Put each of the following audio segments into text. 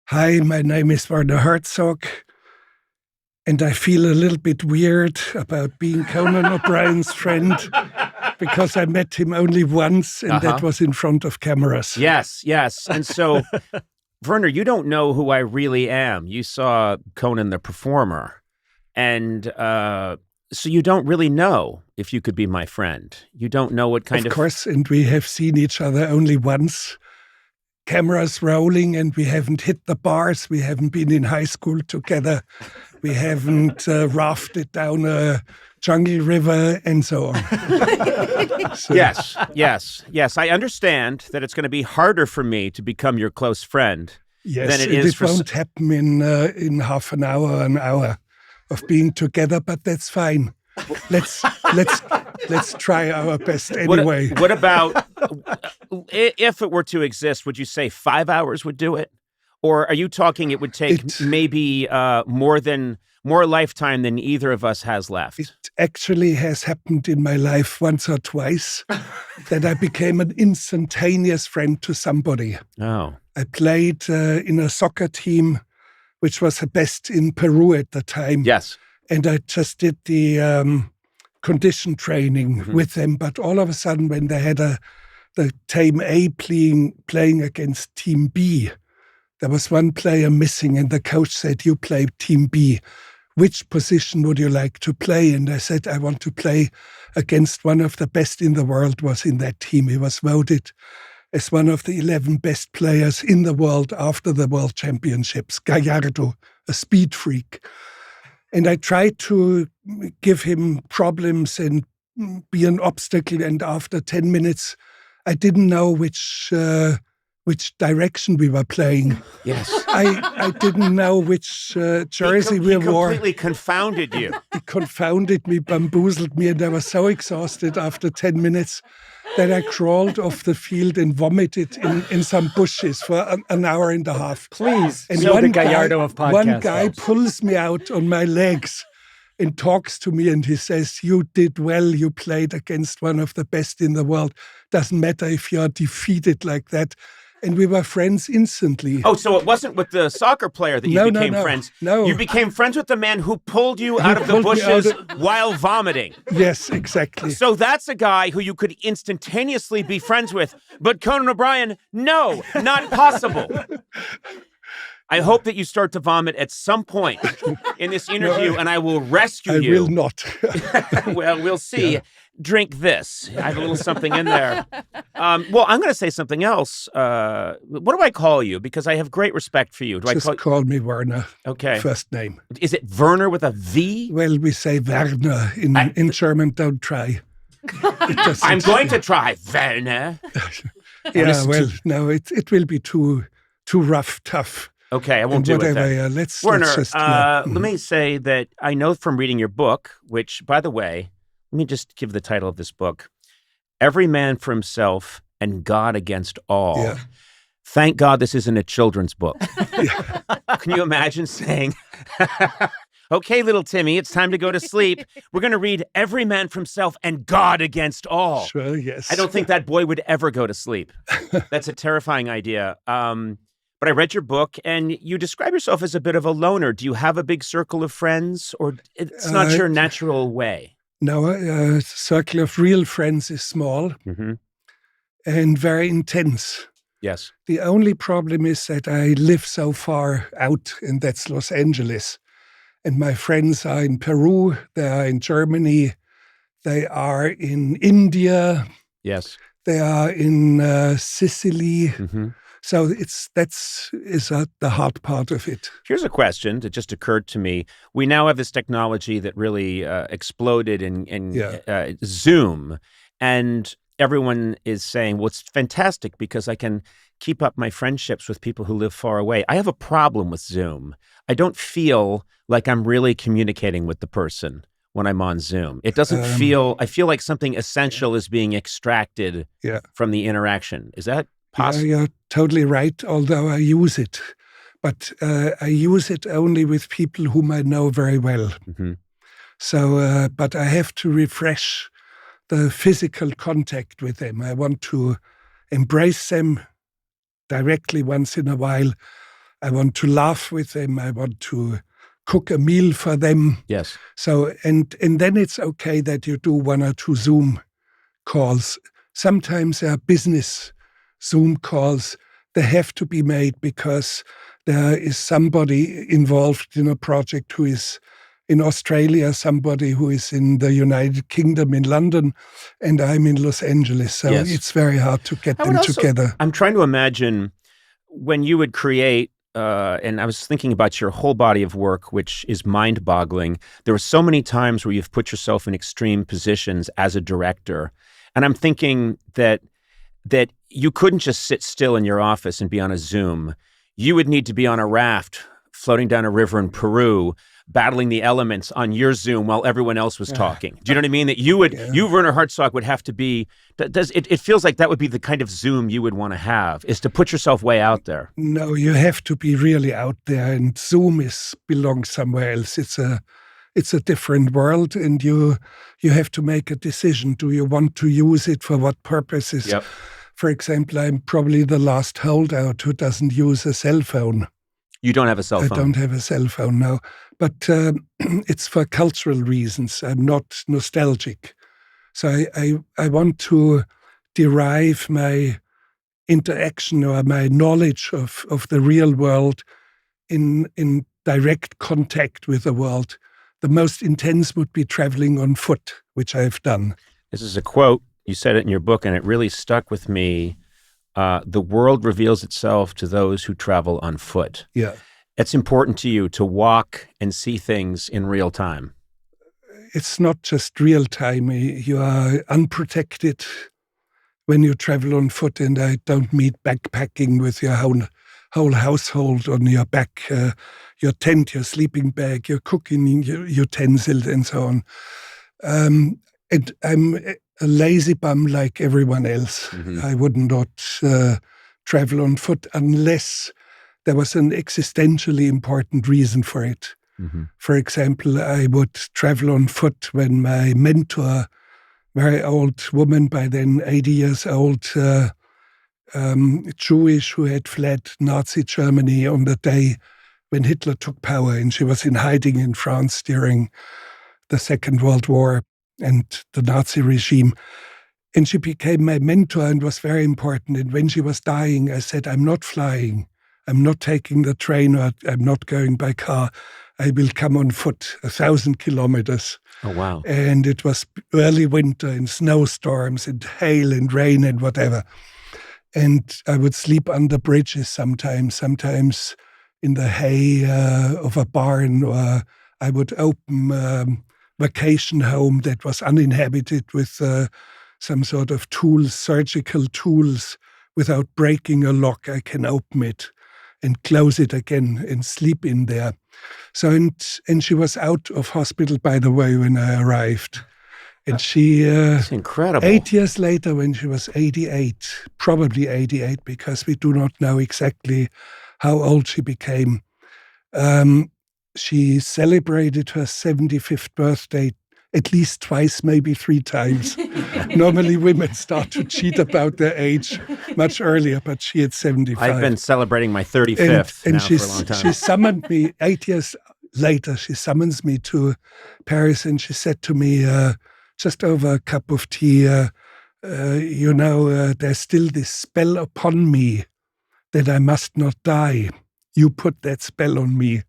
Hi, my name is Werner Herzog, and I feel a little bit weird about being Conan O'Brien's friend because I met him only once, and that was in front of cameras. Yes. And so, Werner, you don't know who I really am. You saw Conan the performer, and so you don't really know if you could be my friend. You don't know what kind of... Of course, and we have seen each other only once. Cameras rolling, and we haven't hit the bars. We haven't been in high school together. We haven't rafted down a jungle river and so on. Yes. I understand that it's going to be harder for me to become your close friend than it is for... It won't happen in half an hour of being together, but that's fine. Let's try our best anyway. What about if it were to exist? Would you say 5 hours would do it, or are you talking it would take maybe more lifetime than either of us has left? It actually has happened in my life once or twice that I became an instantaneous friend to somebody. Oh, I played in a soccer team, which was the best in Peru at the time. Yes. And I just did the condition training with them. But all of a sudden, when they had the Team A playing against Team B, there was one player missing, and the coach said, "You play Team B. Which position would you like to play?" And I said, "I want to play against one of the best in the world," was in that team. He was voted as one of the 11 best players in the world after the World Championships. Gallardo, a speed freak. And I tried to give him problems and be an obstacle. And after 10 minutes, I didn't know which direction we were playing. Yes. I didn't know which jersey we wore. He completely confounded you. He confounded me, bamboozled me, and I was so exhausted after 10 minutes that I crawled off the field and vomited in some bushes for an hour and a half. Please, and so the Gallardo of podcasts. One guy pulls me out on my legs and talks to me, and he says, "You did well. You played against one of the best in the world. Doesn't matter if you're defeated like that." And we were friends instantly. Oh, so it wasn't with the soccer player that you became friends. No. You became friends with the man who pulled you out of the bushes while vomiting. Yes, exactly. So that's a guy who you could instantaneously be friends with. But Conan O'Brien, no, not possible. I hope that you start to vomit at some point in this interview, and I will rescue you. I will not. Well, we'll see. Yeah. Drink this. I have a little something in there. Well, I'm going to say something else. What do I call you? Because I have great respect for you. Just call me Werner. Okay. First name. Is it Werner with a V? Well, we say Werner. In German, don't try. I'm going to try. Werner. Yeah, well, no, it will be too rough, tough. Okay, I won't do it then. Werner, let me say that I know from reading your book, which, by the way, let me just give the title of this book, Every Man for Himself and God Against All. Yeah. Thank God this isn't a children's book. Can you imagine saying, "Okay, little Timmy, it's time to go to sleep. We're going to read Every Man for Himself and God Against All." Sure, yes. I don't think that boy would ever go to sleep. That's a terrifying idea. But I read your book, and you describe yourself as a bit of a loner. Do you have a big circle of friends, or it's not your natural way? No, a circle of real friends is small and very intense. Yes. The only problem is that I live so far out, and that's Los Angeles. And my friends are in Peru, they are in Germany, they are in India. Yes. They are in Sicily. So that's the hard part of it. Here's a question that just occurred to me. We now have this technology that really exploded in Zoom, and everyone is saying, well, it's fantastic because I can keep up my friendships with people who live far away. I have a problem with Zoom. I don't feel like I'm really communicating with the person when I'm on Zoom. It doesn't I feel like something essential is being extracted from the interaction. Is that possible? You're totally right, although I use it. But I use it only with people whom I know very well. So, but I have to refresh the physical contact with them. I want to embrace them directly once in a while. I want to laugh with them. I want to cook a meal for them. Yes. So, and then it's okay that you do 1 or 2 Zoom calls. Sometimes there are business Zoom calls. They have to be made because there is somebody involved in a project who is in Australia, somebody who is in the United Kingdom, in London, and I'm in Los Angeles. So it's very hard to get them together. I'm trying to imagine when you would create, and I was thinking about your whole body of work, which is mind-boggling. There were so many times where you've put yourself in extreme positions as a director. And I'm thinking that you couldn't just sit still in your office and be on a Zoom. You would need to be on a raft floating down a river in Peru, battling the elements on your Zoom while everyone else was talking. Do you know what I mean? That you, Werner Herzog, would have to be, it feels like that would be the kind of Zoom you would want to have, is to put yourself way out there. No, you have to be really out there, and Zoom belongs somewhere else. It's a different world, and you have to make a decision. Do you want to use it for what purposes? Yep. For example, I'm probably the last holdout who doesn't use a cell phone. You don't have a cell phone? I don't have a cell phone now. But it's for cultural reasons. I'm not nostalgic. So I want to derive my interaction or my knowledge of the real world in direct contact with the world. The most intense would be traveling on foot, which I've done. This is a quote. You said it in your book, and it really stuck with me. The world reveals itself to those who travel on foot. Yeah. It's important to you to walk and see things in real time. It's not just real time. You are unprotected when you travel on foot, and I don't mean backpacking with your whole household on your back, your tent, your sleeping bag, your cooking utensils, and so on. And I'm a lazy bum like everyone else. Mm-hmm. I would not travel on foot unless there was an existentially important reason for it. Mm-hmm. For example, I would travel on foot when my mentor, very old woman by then, 80 years old, Jewish, who had fled Nazi Germany on the day when Hitler took power, and she was in hiding in France during the Second World War and the Nazi regime. And she became my mentor and was very important. And when she was dying, I said, I'm not flying. I'm not taking the train, or I'm not going by car. I will come on foot, 1,000 kilometers. Oh, wow. And it was early winter and snowstorms and hail and rain and whatever. And I would sleep under bridges sometimes in the hay of a barn, or I would open a vacation home that was uninhabited with some sort of tools, surgical tools. Without breaking a lock, I can open it and close it again and sleep in there. So, and she was out of hospital, by the way, when I arrived. And she, that's incredible. 8 years later, when she was 88, probably 88, because we do not know exactly how old she became, she celebrated her 75th birthday at least twice, maybe 3 times. Normally women start to cheat about their age much earlier, but she had 75. I've been celebrating my 35th and now for a long time. She summoned me 8 years later. She summons me to Paris, and she said to me, just over a cup of tea, there's still this spell upon me that I must not die. You put that spell on me.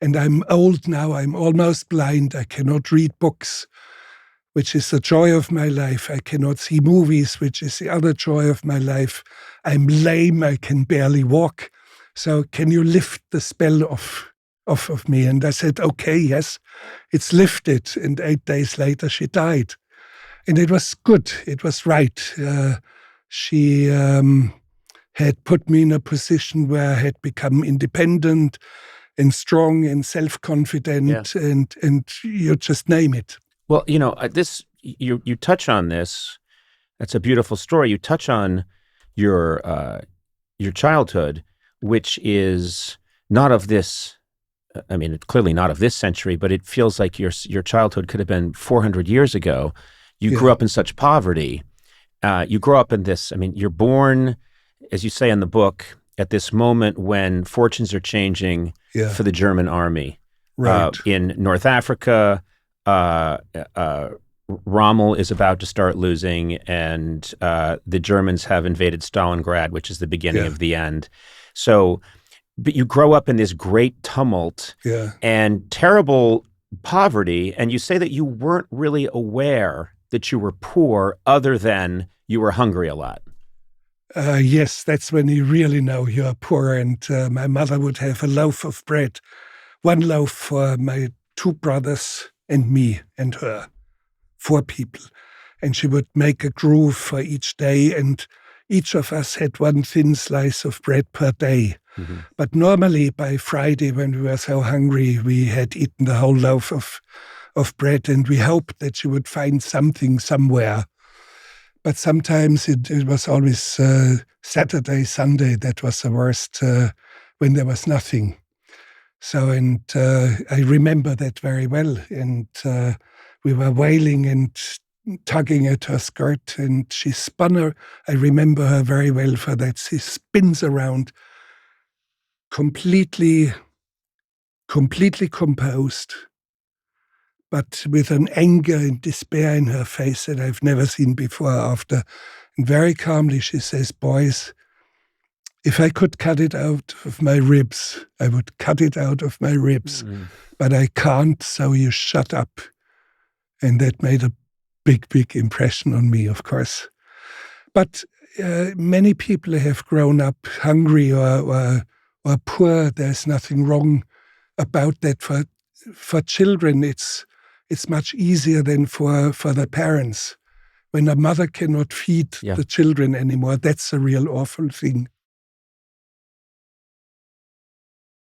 And I'm old now, I'm almost blind, I cannot read books, which is the joy of my life. I cannot see movies, which is the other joy of my life. I'm lame, I can barely walk. So can you lift the spell off of me? And I said, okay, yes, it's lifted. And 8 days later, she died. And it was good, it was right. She had put me in a position where I had become independent and strong and self-confident, and you just name it. Well, you touch on this. That's a beautiful story. You touch on your childhood, which is not of this. I mean, clearly not of this century, but it feels like your childhood could have been 400 years ago. You grew up in such poverty. You grow up in this. I mean, you're born, as you say in the book, at this moment when fortunes are changing for the German army. Right. In North Africa, Rommel is about to start losing, and the Germans have invaded Stalingrad, which is the beginning of the end. So, but you grow up in this great tumult and terrible poverty, and you say that you weren't really aware that you were poor other than you were hungry a lot. Yes, that's when you really know you're poor. And my mother would have a loaf of bread, one loaf for my two brothers and me and her, 4 people. And she would make a groove for each day, and each of us had one thin slice of bread per day. Mm-hmm. But normally by Friday, when we were so hungry, we had eaten the whole loaf of bread, and we hoped that she would find something somewhere. But sometimes it was always Saturday, Sunday, that was the worst, when there was nothing. So, and I remember that very well. And we were wailing and tugging at her skirt, and she spun her. I remember her very well for that. She spins around, completely composed, but with an anger and despair in her face that I've never seen before after. And very calmly she says, "Boys, if I could cut it out of my ribs, I would cut it out of my ribs. Mm-hmm. But I can't, so you shut up." And that made a big, big impression on me, of course. But many people have grown up hungry or poor. There's nothing wrong about that. For children, it's much easier than for the parents. When a mother cannot feed the children anymore, that's a real awful thing.